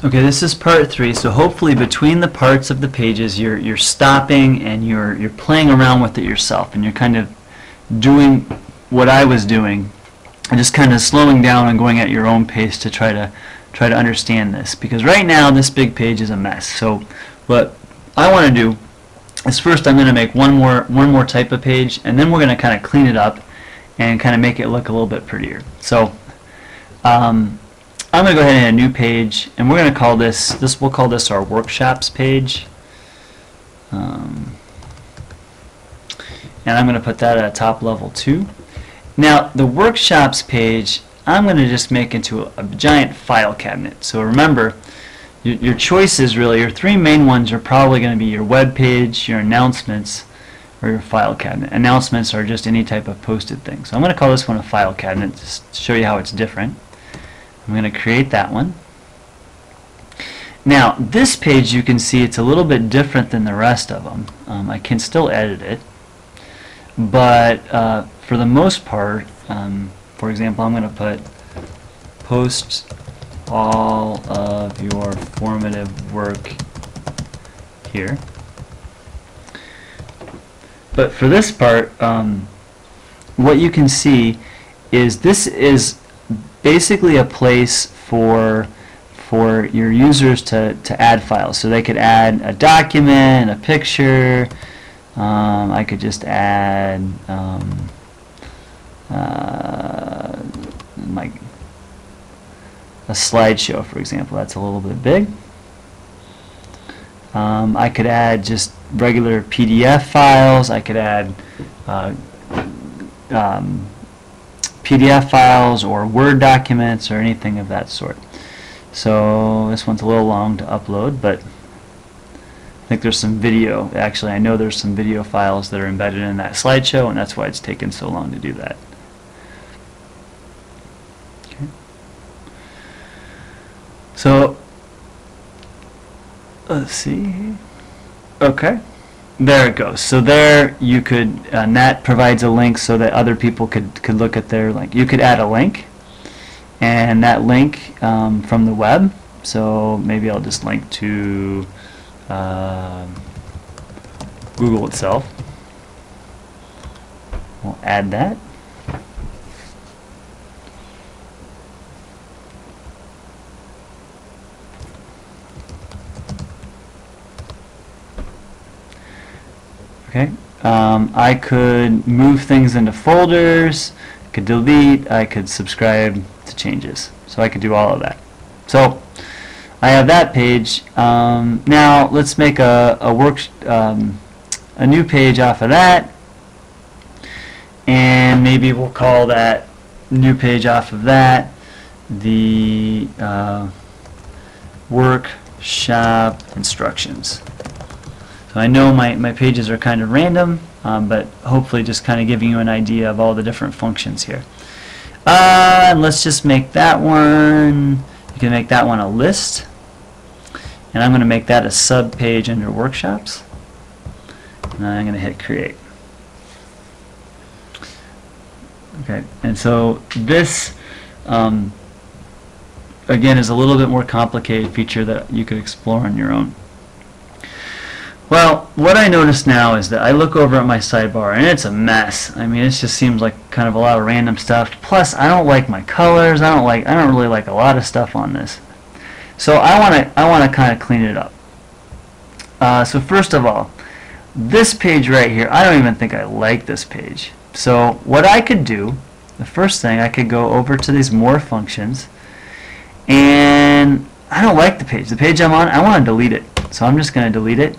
Okay, this is part 3, so hopefully between the parts of the pages you're stopping and you're playing around with it yourself, and you're kind of doing what I was doing and just kind of slowing down and going at your own pace to try to understand this, because right now this big page is a mess. So what I want to do is first I'm going to make one more type of page, and then we're going to kind of clean it up and kind of make it look a little bit prettier. So I'm going to go ahead and add a new page, and we're going to call we'll call this our workshops page. And I'm going to put that at top level 2. Now the workshops page I'm going to just make into a giant file cabinet. So remember, your choices really, your 3 main ones are probably going to be your web page, your announcements, or your file cabinet. Announcements are just any type of posted thing. So I'm going to call this one a file cabinet just to show you how it's different. I'm going to create that one. Now this page, you can see it's a little bit different than the rest of them. I can still edit it, but for the most part, for example, I'm going to put post all of your formative work here. But for this part, what you can see is this is basically a place for your users to add files. So they could add a document, a picture. I could just add like a slideshow, for example. That's a little bit big. I could add just regular PDF files. I could add PDF files or Word documents or anything of that sort. So this one's a little long to upload, but I think there's some video. Actually, I know there's some video files that are embedded in that slideshow, and that's why it's taken so long to do that. Okay. So let's see. Okay. There it goes. So there you could, and that provides a link so that other people could look at their link. You could add a link, and that link from the web. So maybe I'll just link to Google itself. We'll add that. Okay. I could move things into folders, I could delete, I could subscribe to changes. So I could do all of that. So I have that page. Now let's make a new page off of that, and maybe we'll call that new page off of that the workshop instructions. So I know my pages are kind of random, but hopefully just kind of giving you an idea of all the different functions here. And let's just make that one, you can make that one a list, and I'm going to make that a sub page under workshops, and I'm going to hit create. Okay, and so this again is a little bit more complicated feature that you could explore on your own. Well, what I notice now is that I look over at my sidebar and it's a mess. I mean, it just seems like kind of a lot of random stuff. Plus, I don't like my colors. I don't really like a lot of stuff on this. So I want to kind of clean it up. So first of all, this page right here, I don't even think I like this page. So what I could do, the first thing, I could go over to these more functions, and I don't like the page. The page I'm on, I want to delete it. So I'm just going to delete it.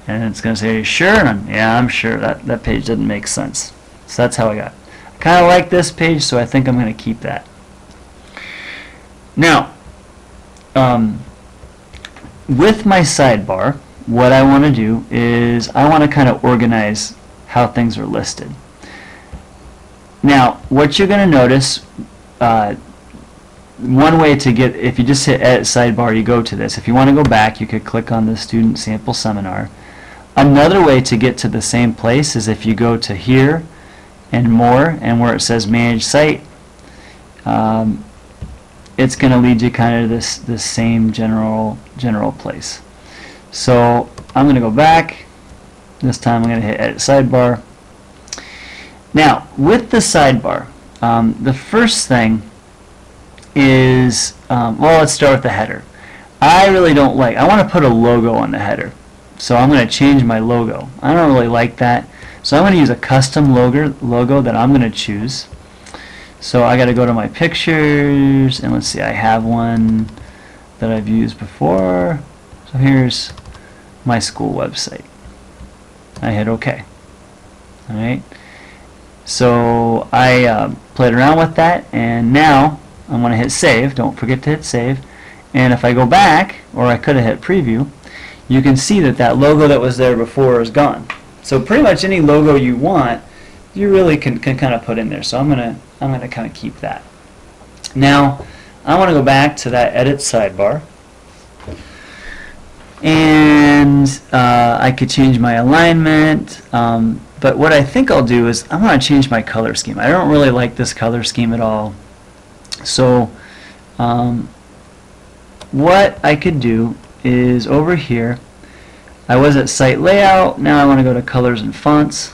And it's going to say, are you sure? And yeah, I'm sure. That page doesn't make sense. So that's how I got it. I kind of like this page, so I think I'm going to keep that. Now, with my sidebar, what I want to do is I want to kind of organize how things are listed. Now, what you're going to notice, one way to get, if you just hit edit sidebar, you go to this. If you want to go back, you could click on the student sample seminar. Another way to get to the same place is if you go to here and more, and where it says manage site, it's going to lead you kind of this same general place. So I'm going to go back. This time I'm going to hit Edit Sidebar. Now, with the sidebar, the first thing is, well, let's start with the header. I really don't like, I want to put a logo on the header. So I'm going to change my logo. I don't really like that. So I'm going to use a custom logo that I'm going to choose. So I got to go to my pictures, and let's see, I have one that I've used before. So here's my school website. I hit OK. Alright. So I played around with that, and now I'm going to hit save. Don't forget to hit save. And if I go back, or I could have hit preview, you can see that that logo that was there before is gone. So pretty much any logo you want, you really can kind of put in there. So I'm gonna kind of keep that. Now I want to go back to that edit sidebar, and I could change my alignment. But what I think I'll do is I want to change my color scheme. I don't really like this color scheme at all. So what I could do is over here, I was at site layout, now I want to go to colors and fonts.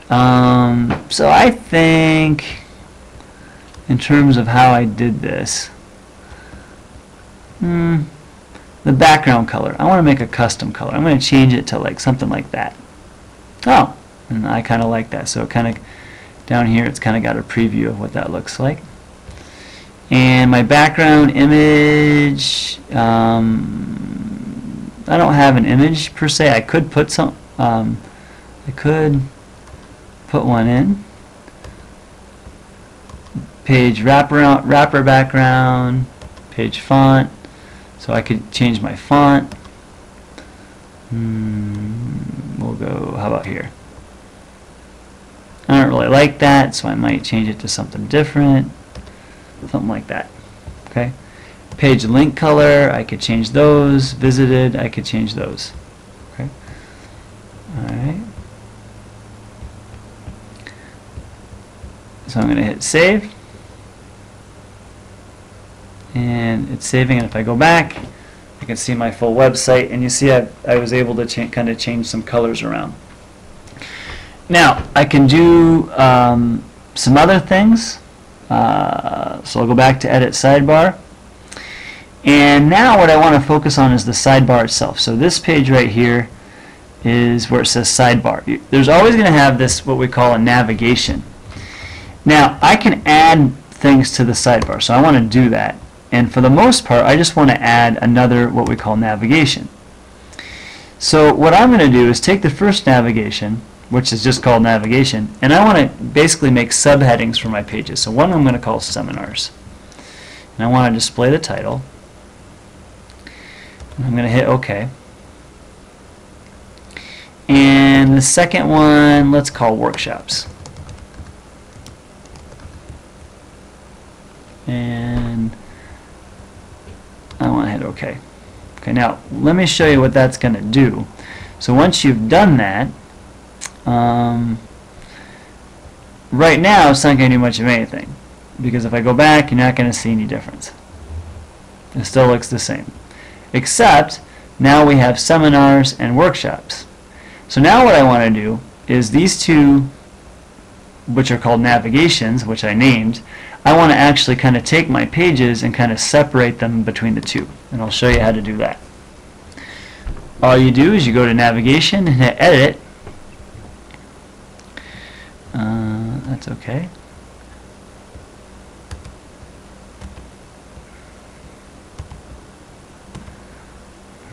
So I think in terms of how I did this, the background color, I want to make a custom color. I'm going to change it to like something like that. Oh, and I kind of like that. So it kind of down here, it's kind of got a preview of what that looks like. And my background image, I don't have an image per se. I could put some. I could put one in. Page wrapper background, page font. So I could change my font. We'll go. How about here? I don't really like that, so I might change it to something different. Something like that. Okay. Page link color, I could change those. Visited, I could change those. Okay. Alright. So I'm going to hit save. And it's saving, and if I go back, I can see my full website, and you see I was able to kind of change some colors around. Now, I can do some other things. So I'll go back to edit sidebar, and now what I want to focus on is the sidebar itself. So this page right here is where it says sidebar. There's always going to have this, what we call a navigation. Now I can add things to the sidebar, so I want to do that, and for the most part I just want to add another what we call navigation. So what I'm going to do is take the first navigation, which is just called navigation, and I want to basically make subheadings for my pages. So one I'm going to call seminars, and I want to display the title, and I'm going to hit OK. And the second one, let's call workshops, and I want to hit OK. Okay, now let me show you what that's going to do. So once you've done that, right now it's not going to do much of anything, because if I go back, you're not going to see any difference. It still looks the same, except now we have seminars and workshops. So now what I want to do is these two, which are called navigations, which I named, I want to actually kind of take my pages and kind of separate them between the two, and I'll show you how to do that. All you do is you go to navigation and hit edit. That's okay.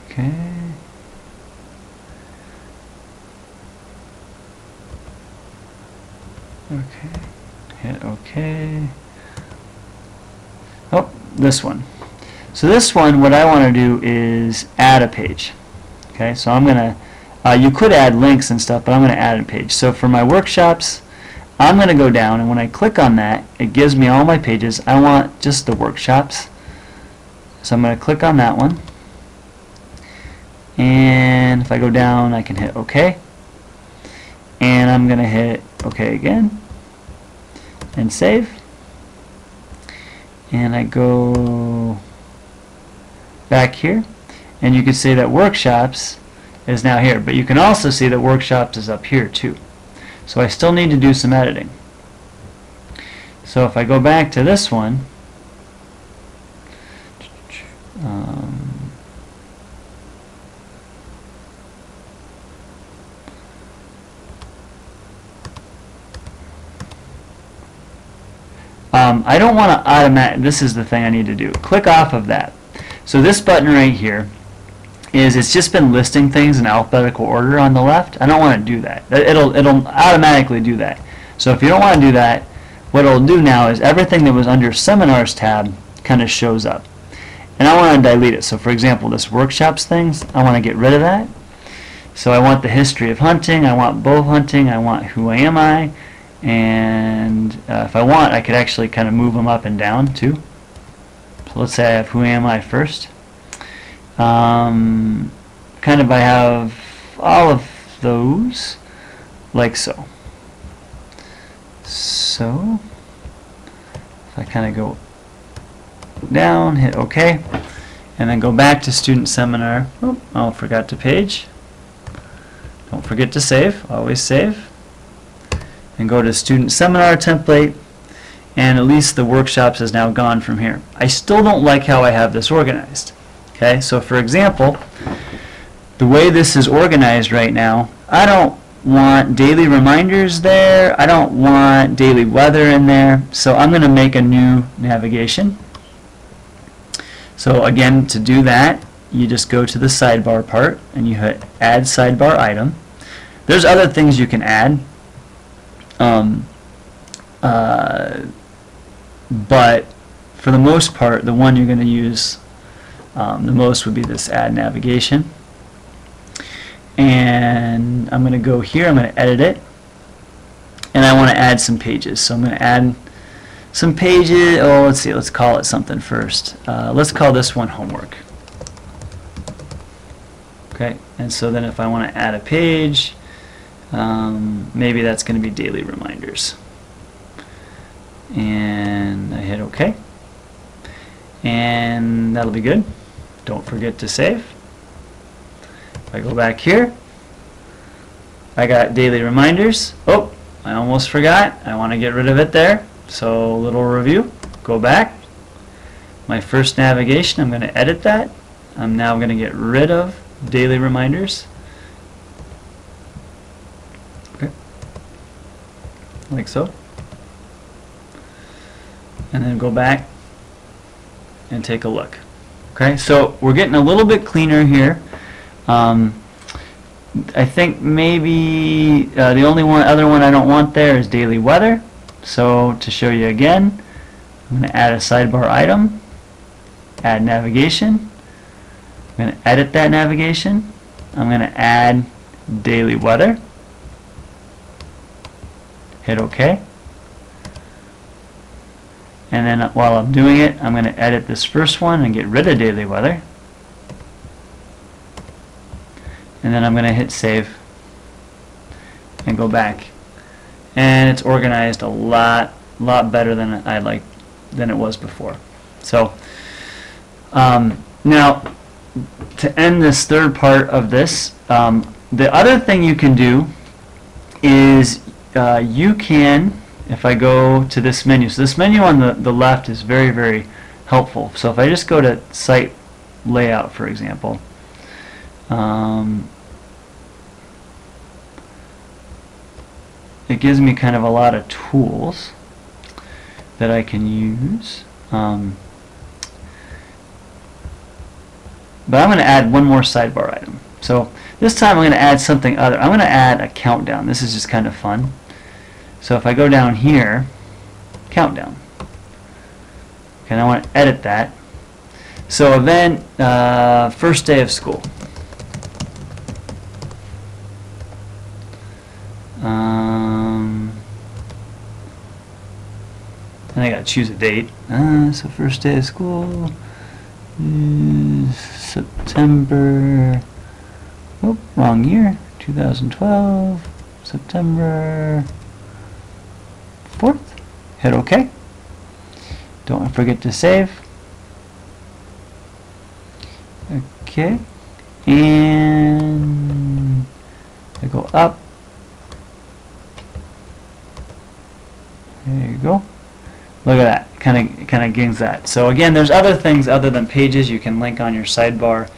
Okay. Okay. Hit OK. Oh, this one. So this one, what I want to do is add a page. Okay, so I'm going to, you could add links and stuff, but I'm going to add a page. So for my workshops, I'm going to go down, and when I click on that, it gives me all my pages. I want just the workshops. So I'm going to click on that one. And if I go down, I can hit OK. And I'm going to hit OK again and save. and I go back here, and you can see that workshops is now here, but you can also see that workshops is up here too. So I still need to do some editing. So if I go back to this one, I don't want to automatic. This is the thing I need to do. Click off of that. So this button right here it's just been listing things in alphabetical order on the left. I don't want to do that. It'll automatically do that. So if you don't want to do that, what it'll do now is everything that was under Seminars tab kind of shows up. And I want to delete it. So for example, this workshops things, I want to get rid of that. So I want the history of hunting, I want bow hunting, I want who am I, and if I want, I could actually kind of move them up and down too. So let's say I have who am I first. Kind of I have all of those like so. So if I kind of go down, hit OK, and then go back to student seminar. Oh, I forgot to page. Don't forget to save. Always save. And go to student seminar template, and at least the workshops is now gone from here. I still don't like how I have this organized. Okay, so for example, the way this is organized right now, I don't want daily reminders there, I don't want daily weather in there, so I'm going to make a new navigation. So again, to do that, you just go to the sidebar part and you hit add sidebar item. There's other things you can add, but for the most part, the one you're going to use the most would be this add navigation. And I'm going to go here, I'm going to edit it, and I want to add some pages. So I'm going to add some pages. Oh, let's see, let's call it something first. Let's call this one homework. Okay, and so then if I want to add a page, maybe that's going to be daily reminders. And I hit OK. And that'll be good. Don't forget to save. If I go back here, I got daily reminders. Oh, I almost forgot. I want to get rid of it there. So little review. Go back. My first navigation, I'm going to edit that. I'm now going to get rid of daily reminders. Okay. Like so. And then go back and take a look. Okay, so we're getting a little bit cleaner here. I think maybe the only other one I don't want there is daily weather. So to show you again, I'm going to add a sidebar item, add navigation. I'm going to edit that navigation. I'm going to add daily weather. Hit OK. And then while I'm doing it, I'm going to edit this first one and get rid of daily weather. And then I'm going to hit save and go back. And it's organized a lot better than it was before. So now to end this third part of this, the other thing you can do is you can, if I go to this menu, so this menu on the left is very, very helpful. So if I just go to site layout, for example, it gives me kind of a lot of tools that I can use. But I'm going to add one more sidebar item. So this time I'm going to add something other. I'm going to add a countdown. This is just kind of fun. So if I go down here, countdown. Okay, and I want to edit that. So event, first day of school. And I got to choose a date. So first day of school is September, oh, wrong year, 2012, September 4th. Hit OK. Don't forget to save. Okay, and I go up. There you go. Look at that. Kind of gives that. So again, there's other things other than pages you can link on your sidebar,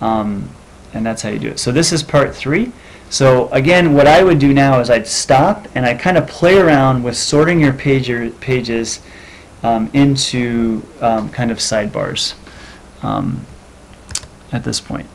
and that's how you do it. So this is part 3. So again, what I would do now is I'd stop and I kind of play around with sorting your pages into kind of sidebars at this point.